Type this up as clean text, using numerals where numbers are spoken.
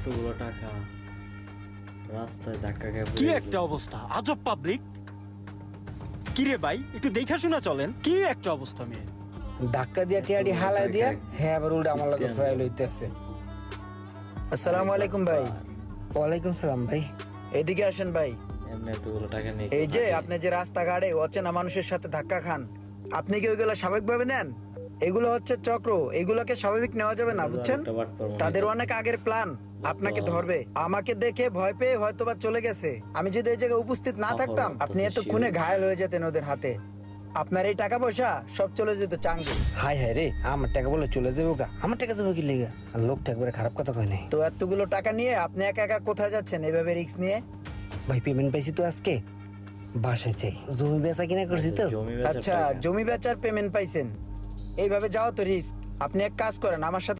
এতগুলো টাকা রাস্তায় ধাক্কা খেয়ে কি পড়ে একটা গেল। অবস্থা, আজব পাবলিক। কি রে ভাই, একটু দেখা শোনা চলেন। কি একটা অবস্থা মেয়ে। ধাক্কা দিয়া টিয়াডি হালাই দিয়া হ্যাঁ আবার উল্টা আমার লগে ফ্রাইল হইতেছে। আসসালামু আলাইকুম ভাই। ওয়ালাইকুম সালাম ভাই। এদিকে আসেন ভাই। এমনি এতগুলো টাকা নিয়ে এই যে হাঁটে। আপনি যে রাস্তাঘাটে অচেনা মানুষের সাথে ধাক্কা খান, আপনি কি ওইগুলো স্বাভাবিকভাবে নেন? এগুলো হচ্ছে চক্র, এগুলোকে স্বাভাবিক নেওয়া যাবে না, এগুলো বুঝছেন? একটা বাটপার মনে তাদের হয়। অনেক আগের প্ল্যান, আপনাকে ধরবে। আমাকে দেখে ভয় পেয়ে হয়তোবা চলে গেছে। আমি যদি এই জায়গায় উপস্থিত না থাকতাম, আপনি এতক্ষণে ঘায়েল হয়ে যেতেন ওদের হাতে। আপনার এই টাকা পয়সা সব চলে যেত চাঙ্গে। হাই হাই রে, আমার টাকা বলে চলে যাবো গা? আমার টাকা যাবো কি লেগা? আর লোকটা একবারে খারাপ কথা কয় নাই। তো এতগুলো টাকা নিয়ে আপনি একা একা কোথায় যাচ্ছেন এভাবে রিস্ক নিয়ে? ভাই পেমেন্ট পাইছি তো আজকে, বাসায় চাই। জমি বেচা কিনা করছি তো। জমি বেচার আচ্ছা, টাকা। জমি বেচার পেমেন্ট পাইছেন, এইভাবে যাও তো রিস্ক। আপনি এক কাজ করেন, আমার সাথে